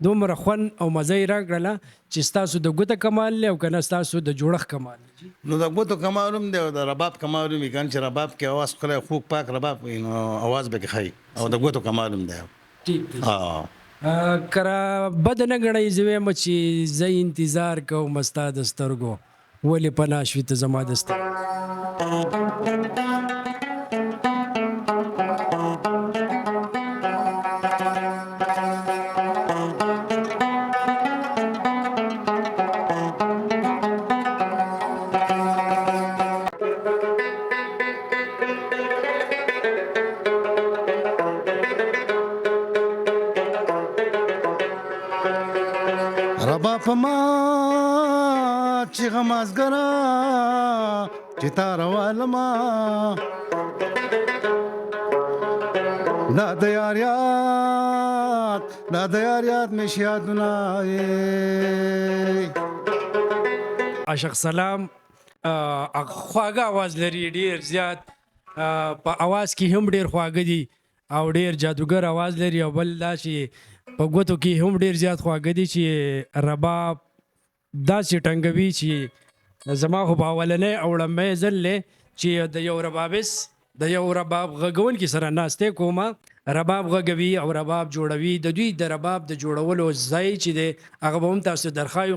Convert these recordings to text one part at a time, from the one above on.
دومره خوند او مزه یې راکړله چې ستاسو د ګوته کمال دی او که نه ستاسو د جوړښت کمال دی. نو د ګوتو کمال هم دی او د رباب کمال هم وي، که چې رباب کې اواز ښکلی خوږ پاک رباب وي نو اواز به کې ښایي او د ګوتو کمال هم دی. ټیک دی. که را بده نه ګڼئ زه وایم چې زه انتظار کوم ستا د سترګو ولې پناه شوي ته زما د سترګو. رباب په ما چې غمازګره چې تا روالما دا د یار یاد مې یادونه عاشق سلام خواږه आवाज لري ډیر زیات په आवाज کې هم ډیر خواږه دي او ډیر جادوګر आवाज لري او بل دا چې په ګوتو کې هم ډیر زیات خواږه دي چې رباب داسې ټنګوي چې زما خو په اولنی او وړاندی ځل دی چې د یو رباب غږونکي سره ناستې کومه رباب غږوي او رباب جوړوي. د دوی د رباب د جوړولو ځای چې دی هغه به هم تاسو درښایو.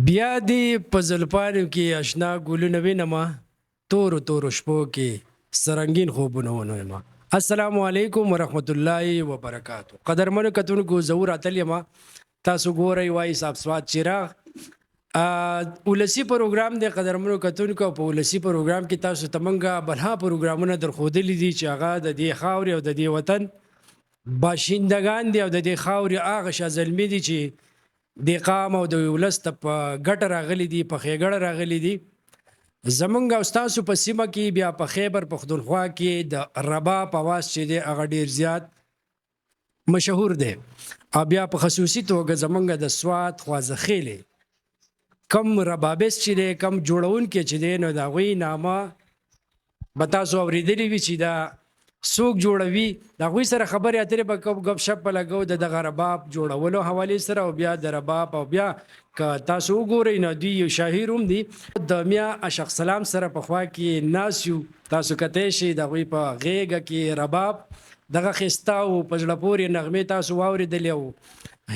بیا دې په زلفانو کې اشنا ګلونه وینمه تورو تورو شپو کې سرنګین خوبونه ونویمه. السلام علیکم ورحمت الله وبرکاتو. قدرمنو کتونکو زه راتلی یم تاسو ګورئ وایي صاحب سواد چراغ ولسی پروګرام دی. قدرمنو کتونکو په ولسی پروګرام کې تاسو ته موږ بلها پروګرامونه درښودلي دي چې هغه د دې خاورې او د دې وطن باشندگان دي او د دې خاورې هغه شازلمي دي چې د قام او د ولس ته په ګټه راغلي دي، په ښېګړه راغلي دي. زمونږ او ستاسو په سیمه کې بیا په خیبر پښتونخوا کې د رباب اواز چې دی هغه ډیر زیات مشهور دی او بیا په خصوصي توګه زمونږ د سوات خوازخیلې کم ربابست چې دی کم جوړونکي چې دی نو د هغوی نامه به تاسو اورېدلي وي چې دا څوک جوړوي. د هغوی سره خبرې اترې به کوم ګپ شپ به لګو د دغه رباب جوړولو حوالې سره او بیا د رباب او بیا که تاسو وګورئ نو دوی یو شاهیر هم دي. د میا عاشق سلام سره په خوا کې ناست یو تاسو کتی شئ د هغوی په غېږه کې رباب دغه ښایسته او په زړه پورې نغمې تاسو واورېدلې او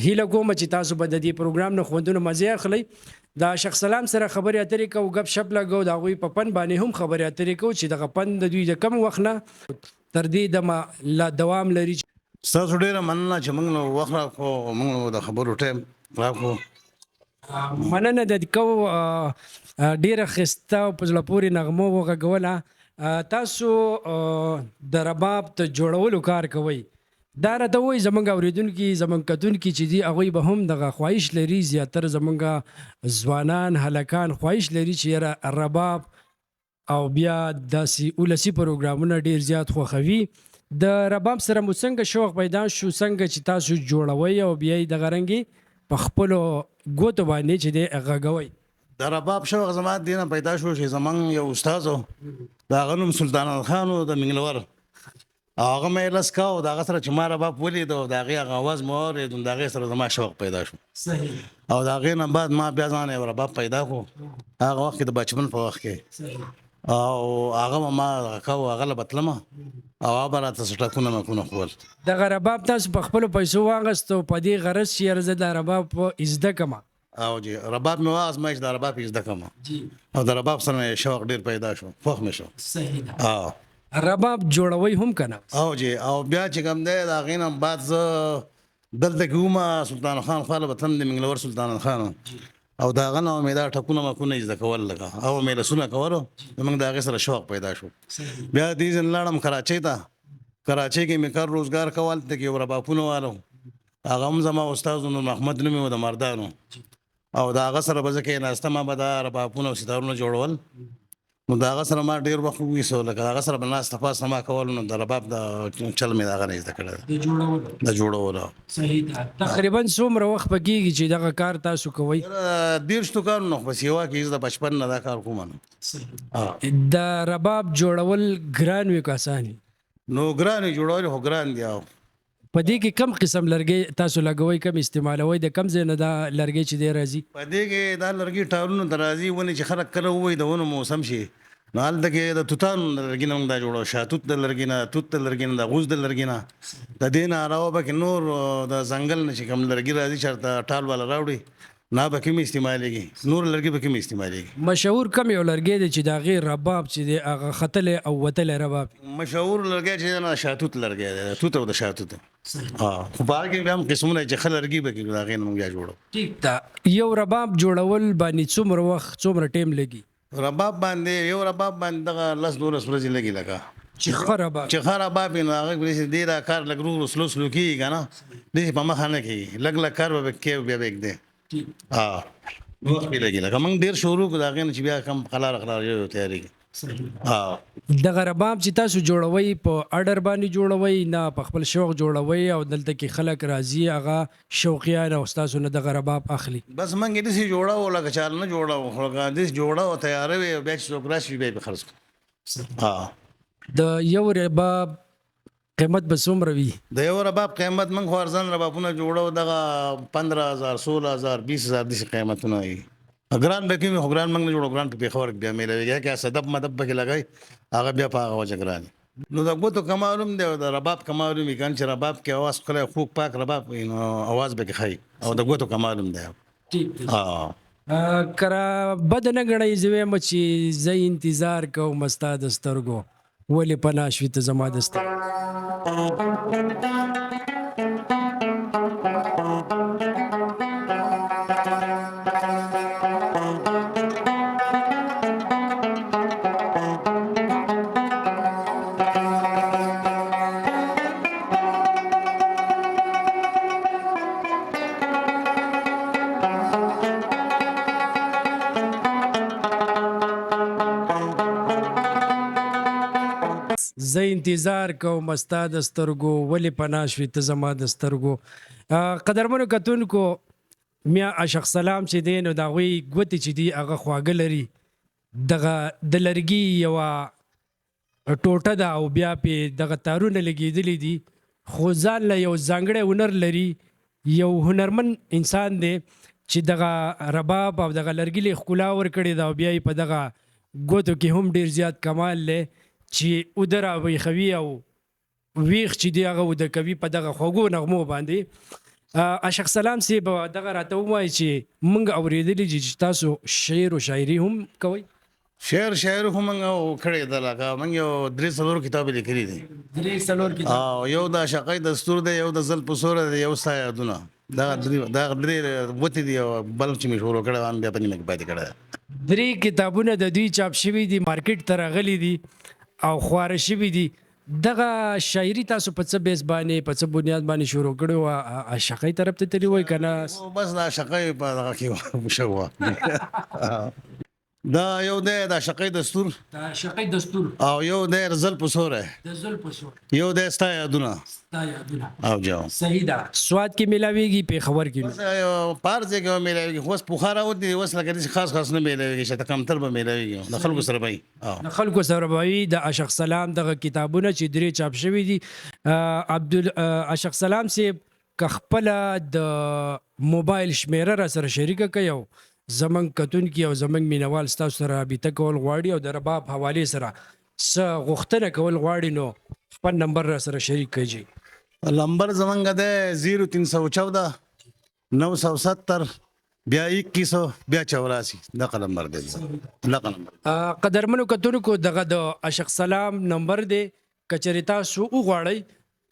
هیله کوم چې تاسو به د دې پروګرام نه خوندونه مزې اخلئ. د عاشق سلام سره خبرې اترې کوو ګپ شپ لګو د هغوی په پن باندې هم خبرې اترې کوو چې دغه پن د دوی د کم وخت نه تر دې دمه لا دوام لري. ستاسو ډېره مننه چې موږ نو وخت راکړو موږ نو د خبرو ټایم راکړو. مننه د کوو ډېره ښایسته او په زړه پورې نغمو وغږوله. تاسو د رباب ته جوړولو کار کوئ دا راته وایي زموږ اورېدونکي زموږ کتونکي چې دي هغوی به هم دغه خواهش لري زیاتره زموږ ځوانان هلکان خواهش لري چې یاره رباب او بیا داسې ولسي پروګرامونه ډیر زیات خوښوي. د رباب سره مو څنګه شوق پیدا شو څنګه چې تاسو جوړوئ او بیا یې دغه رنګې په خپلو ګوتو باندې چې دی غږوئ؟ د رباب شوق زما دې نه پیدا شو چې زموږ یو استاد و د هغه نوم سلطان خان و د منګلور هغه مې لس کاو د هغه سره چې ما رباب ولید او د هغې هغه اواز مې واورېد نو د هغې سره زما شوق پیدا شو. صحیح. او د هغې نه بعد ما بیا ځان یو رباب پیدا کړو هغه وخت کې د بچپن په وخت کې او هغه ما کوو هغه له به تلمه او هغه به راته څه ټکونه مکونه ښول. دغه رباب تاسو په خپلو پیسو واخیست او په دې غرض چې یاره زه دا رباب زده کړم. او جی رباب مې واغست ما چې د رباب یې زده کړم او د رباب سره مې شوق ډېر پیدا شو خوښ مې شو. صحیح ده. رباب جوړوئ هم که نه؟ او جی او بیا چې کوم دی د هغې نه بعد زه دلته کې وم سلطان خان خوا له به تلم د منګلور سلطان خان او د هغه نه مې دا ټکونه مکونه یې زده کول لکه او مې رسونه کولو زموږ د هغې سره شوق پیدا شو. بیا دې ځین لاړم کراچۍ ته کراچۍ کې مې کار روزګار کول هلته کې یو ربابونه والو هغه هم زما استاد نور محمد نوم یې و د مردانو او د هغه سره به زه کېناستم ما به دا ربابونه او ستارونه جوړول نو د هغه سره ما ډېر وخت وویسو لکه د هغه سره به ناسته پاسته ما کول نو د رباب د چل مې د هغه نه زده کړی د جوړولو صحیح ده. تقریبا څومره وخت پکېږي چې دغه کار تاسو کوئ؟ 30 کارونه خو په سیوا کې زه د بچپن نه دا کار کوم نو د رباب جوړول ګران وي که اسان وي؟ نو ګران یې جوړول خو ګران دي په دې کې کم قسم لرګي تاسو لګوئ کم استعمالوئ د کم ځای نه دا لرګي چې دی راځي؟ په دې کې دا لرګي ټالونو ته راځي ونې چې خلک کله ووایي د ونو موسم شي نو هلته کې د توتانو د لرګي نه موږ دا جوړو شاتوت د لرګي نه توت د لرګي نه د غوز د لرګي نه د دې نه علاوه پکې نور د ځنګل نه چې کوم لرګي راځي چېرته ټال والا راوړي نه به کوم استعمالېږي نور لرګي به کوم استعمالېږي. مشهور کم یو لرګی دی چې د هغې رباب چې دی هغه ختلی او وتلی رباب؟ مشهور لرګی چې دی نه شاتوت لرګی دی د توت او د شاتوت خو په هغه کې بیا هم قسمونه چې ښه لرګي به کړي د هغې نه موږ بیا جوړو. ټیک ده. یو رباب جوړول باندې څومره وخت څومره ټایم لګي؟ رباب باندې یو رباب باندې دغه 10-12 ورځې لګي لکه چې ښه رباب چې رباب نو هغه ډېر کار لږ ورو سلو کېږي که نه داسې په مخه نه کېږي لږ کار به کوي بیا به ږدي وخت پرې لګي لکه موږ ډېر شروع کړو د هغې نه چې بیا کم قلار یو تیارېږي. دغه رباب چې تاسو جوړوئ په اډر باندې جوړوئ نه په خپل شوق جوړوئ او دلته کې خلک راځي هغه شوقیان او ستاسو نه دغه رباب اخلي؟ بس موږ یې داسې جوړوو لکه چا نه جوړوو خو داسې جوړوو تیاروي بیا چې څوک راشي بیا یې خرڅ کړو. د یو رباب قیمت به څومره وي؟ د یو رباب قیمت موږ خو ارزان ربابونه جوړو دغه 15,000 16,000 20,000 داسې قیمتونه وي. ګران به کوي خو ګران موږ نه جوړو ګران په پېښور کې بیا میلاویږي که صدب مدب پکې لګوي هغه بیا په هغه وجه ګران. نو د ګوتو کمال هم دی او د رباب کمال هم وي که چې رباب کې اواز ښکلی خوږ پاک رباب وي نو اواز به کې ښایي او د ګوتو کمال هم دی. کره بد نه ګڼئ زه وایم چې زه انتظار کوم ستا د سترګو ولې پناه شوي ته زما د سترګو؟ زه انتظار کوم ستا د سترګو ولې پناه شوي ته زما د سترګو. قدرمنو کتونکو میا عاشق سلام چې دی نو د هغوی ګوتې چې دي هغه خواږه لري دغه د لرګي یوه ټوټه ده او بیا پې دغه تارونه لګېدلي دي خو ځان له یو ځانګړی هنر لري یو هنرمن انسان دی چې دغه رباب او دغه لرګي له ښکلا ورکړې ده او بیا یې په دغه ګوتو کې هم ډېر زیات کمال دی چې اوده راویښوي او ویښ چې دی هغه اوده کوي په دغه خوږو نغمو باندې. عاشق سلام صاحب دغه راته ووایي چې موږ اورېدلي چې تاسو شعر و شاعري هم کوئ؟ شعر خو موږ کړی ده لکه موږ یو 3-4 کتابې لیکلي دي. 3-4 کتاب؟ یو د عاشقۍ دستور دی یو د زل په سوره دی یو ستا یادونه دغه درې وتې دي او بل چې مې شروع کړی هم بیا په نیمه کې پاتې کړی ده. 3 کتابونه د دوی چاپ شوي دي مارکیټ ته راغلي دي او خواره شوي دي. دغه شاعري تاسو په څه بیس باندې په څه بنیاد باندې شروع کړې وه؟ عاشقۍ طرف ته تللي وای که نه؟ بس د عاشقۍ په دغه کې شوی وه. دا یو دی د عاشقۍ دستور د عاشقۍ دستور او یو دی د زل په سوره د زل په سور یو دی ستا یادونه او جاو. صحیح ده. سواد کې میلاویږي پېښور کې بس په هر ځای کې میلاویږي خو اوس پوخا راوتي اوس لکه داسې خاص نه میلاویږي چې ته کمتر به میلاویږي د خلکو سره به وي د خلکو سره به وي. د عاشق سلام دغه کتابونه چې 3 چاپ شوي دي عاشق سلام صاحب که خپله د موبایل شمیره را سره شریکه کوي او زمنګ کتونکي او زمنګ مینوال ستاسو سره رابطه کول غواړي او د رباب حوالې سره څه غوښتنه کول غواړي نو خپل نمبر را سره شریک کړئ. نمبر زمونږ دی 0314 970 بیا 2100 بیا 84 دغه نمبر دی. دغه نمبر قدرمنو کتونکو دغه د عاشق سلام نمبر دی که چېرې تاسو وغواړئ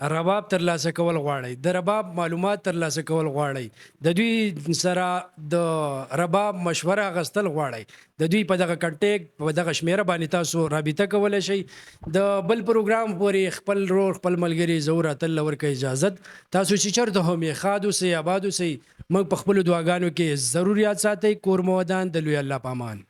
رباب ترلاسه کول غواړئ د رباب معلومات ترلاسه کول غواړئ د دوی سره د رباب مشوره اخیستل غواړئ د دوی په دغه کنټیکټ په دغه شمیره باندې تاسو رابطه کولی شئ د بل پروګرام پورې خپل رور خپل ملګري زور اتل ورکه اجازت تاسو چې چېرته هم یې ښاد اوسئ اباد اوسئ موږ په خپلو دعاګانو کې ضرور یاد ساتئ کور مو ودان د لوی الله په امان